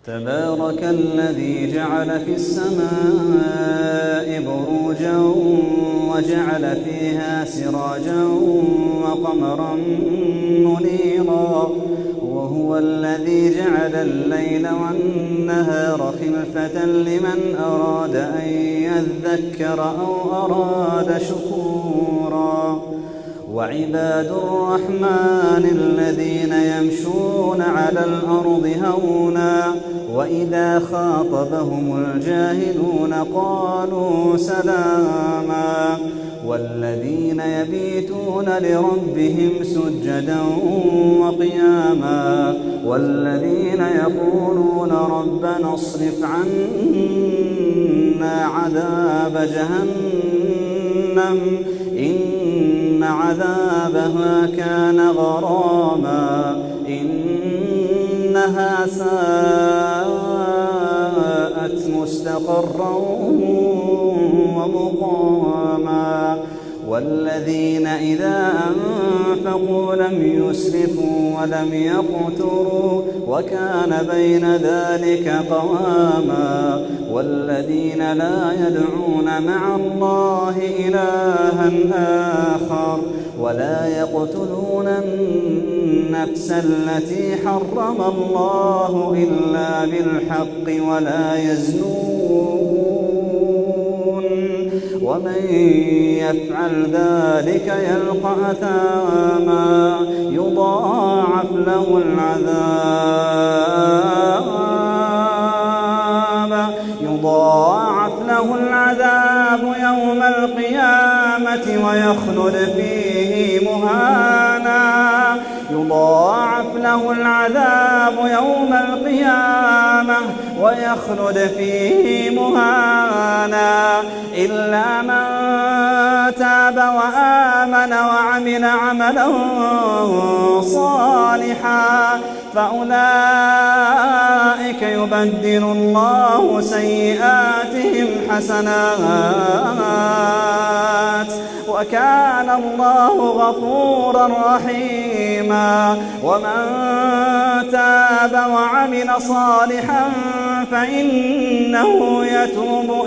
تبارك الذي جعل في السماء بروجا وجعل فيها سراجا وقمرا منيرا وهو الذي جعل الليل والنهار خلفة لمن أراد أن يذكر أو أراد شكورا وعباد الرحمن الذين يمشون على الأرض هونا وإذا خاطبهم الجاهلون قالوا سلاما والذين يبيتون لربهم سجدا وقياما والذين يقولون ربنا اصرف عنا عذاب جهنم إن عذابها كان غراما إنها ساءت مستقرا ومقاما والذين إذا أنفقوا لم يسرفوا ولم يقتروا وكان بين ذلك قواما والذين لا يدعون مع الله إلها آخر ولا يقتلون النفس التي حرم الله إلا بالحق ولا يزنون ومن يفعل ذلك يلقى أثاما يضاعف له العذاب يوم القيامة ويخلد فيه مهانا يضاعف له العذاب يوم القيامة ويخلد فيه مهانا إلا من تاب وآمن وعمل عملا صالحا فأولئك يبدل الله سيئاتهم حسنات وكان الله غفورا رحيما ومن تاب وعمل صالحا فإنه يتوب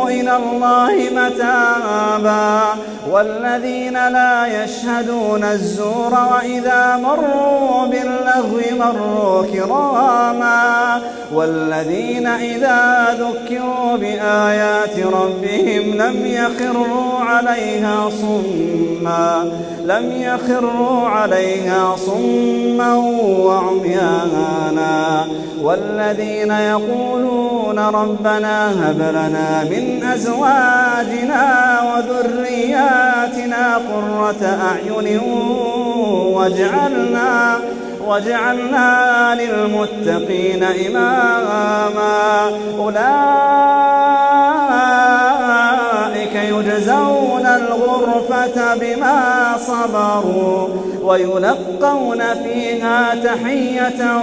إلى الله متابا والذين لا يشهدون الزور وإذا مروا باللغو مروا كراما والذين إذا ذكروا بآيات ربهم لم يخروا عليها صما وعميانا والذين يقولون ربنا هب لنا من أزواجنا وذرياتنا قرة أعين واجعلنا للمتقين إماما أولئك يجزون الغرفة بما صبروا ويلقون فيها تحية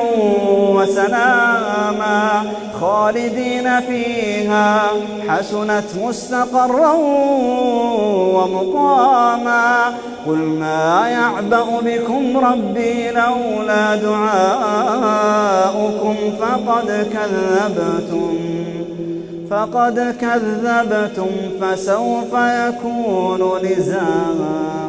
وسلاما خالدين فيها حسنت مستقرا ومقاما قل ما يعبأ بكم ربي لولا دعاؤكم فقد كذبتم فسوف يكون لزاما.